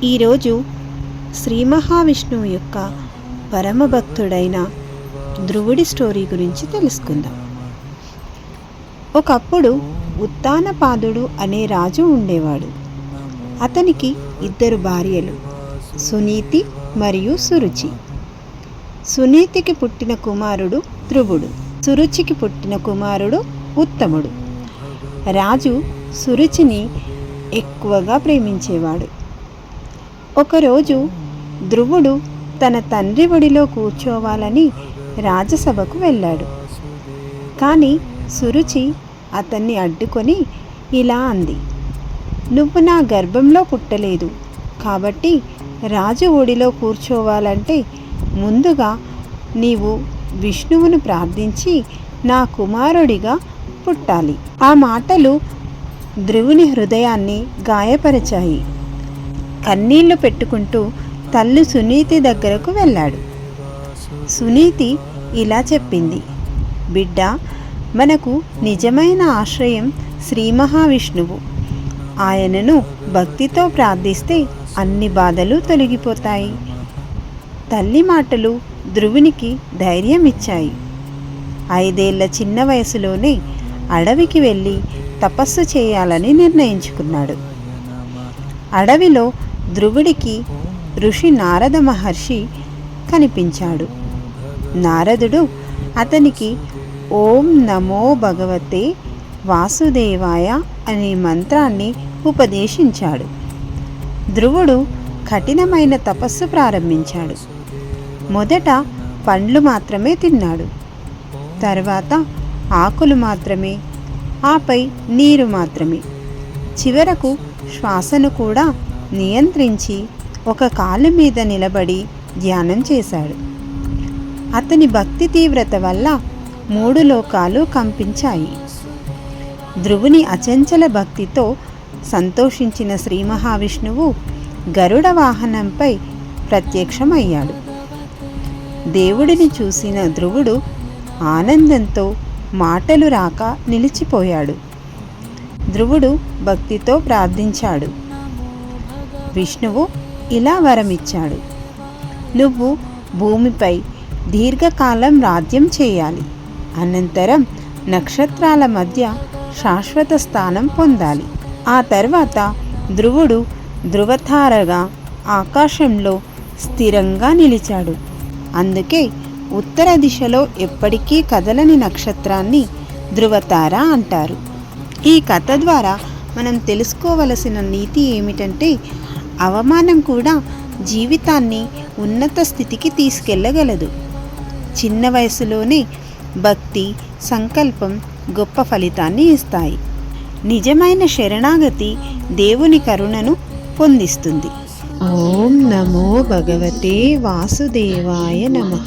ఈరోజు శ్రీ మహావిష్ణువు యొక్క పరమభక్తుడైన ధ్రువుడి స్టోరీ గురించి తెలుసుకుందాం. ఒకప్పుడు ఉత్తానపాదుడు అనే రాజు ఉండేవాడు. అతనికి 2 భార్యలు, సునీతి మరియు సురుచి. సునీతికి పుట్టిన కుమారుడు ధ్రువుడు, సురుచికి పుట్టిన కుమారుడు ఉత్తముడు. రాజు సురుచిని ఎక్కువగా ప్రేమించేవాడు. ఒకరోజు ధ్రువుడు తన తండ్రి ఒడిలో కూర్చోవాలని రాజసభకు వెళ్ళాడు. కానీ సురుచి అతన్ని అడ్డుకొని ఇలా అంది: "నువ్వు నా గర్భంలో పుట్టలేదు, కాబట్టి రాజు ఒడిలో కూర్చోవాలంటే ముందుగా నీవు విష్ణువును ప్రార్థించి నా కుమారుడిగా పుట్టాలి." ఆ మాటలు ధ్రువుని హృదయాన్ని గాయపరిచాయి. కన్నీళ్లు పెట్టుకుంటూ తల్లి సునీతి దగ్గరకు వెళ్ళాడు. సునీతి ఇలా చెప్పింది: "బిడ్డ, మనకు నిజమైన ఆశ్రయం శ్రీ మహావిష్ణువు. ఆయనను భక్తితో ప్రార్థిస్తే అన్ని బాధలు తొలగిపోతాయి." తల్లి మాటలు ధ్రువునికి ధైర్యం ఇచ్చాయి. 5 ఏళ్ల చిన్న వయసులోనే అడవికి వెళ్ళి తపస్సు చేయాలని నిర్ణయించుకున్నాడు. అడవిలో ధ్రువుడికి ఋషి నారద మహర్షి కనిపించాడు. నారదుడు అతనికి ఓం నమో భగవతే వాసుదేవాయ అనే మంత్రాన్ని ఉపదేశించాడు. ధ్రువుడు కఠినమైన తపస్సు ప్రారంభించాడు. మొదట పండ్లు మాత్రమే తిన్నాడు, తర్వాత ఆకులు మాత్రమే, ఆపై నీరు మాత్రమే. చివరకు శ్వాసను కూడా నియంత్రించి ఒక కాలు మీద నిలబడి ధ్యానం చేశాడు. అతని భక్తి తీవ్రత వల్ల 3 లోకాలు కంపించాయి. ధ్రువుని అచంచల భక్తితో సంతోషించిన శ్రీ మహావిష్ణువు గరుడ వాహనంపై ప్రత్యక్షమయ్యాడు. దేవుడిని చూసిన ధ్రువుడు ఆనందంతో మాటలు రాక నిలిచిపోయాడు. ధ్రువుడు భక్తితో ప్రార్థించాడు. విష్ణువు ఇలా వరమిచ్చాడు: "నువ్వు భూమిపై దీర్ఘకాలం రాజ్యం చేయాలి. అనంతరం నక్షత్రాల మధ్య శాశ్వత స్థానం పొందాలి." ఆ తర్వాత ధ్రువుడు ధృవతారగా ఆకాశంలో స్థిరంగా నిలిచాడు. అందుకే ఉత్తర దిశలో ఎప్పటికీ కదలని నక్షత్రాన్ని ధృవతార అంటారు. ఈ కథ ద్వారా మనం తెలుసుకోవలసిన నీతి ఏమిటంటే, అవమానం కూడా జీవితాన్ని ఉన్నత స్థితికి తీసుకెళ్ళగలదు. చిన్న వయసులోనే భక్తి, సంకల్పం గొప్ప ఫలితాన్ని ఇస్తాయి. నిజమైన శరణాగతి దేవుని కరుణను పొందిస్తుంది. ఓం నమో భగవతే వాసుదేవాయ నమః.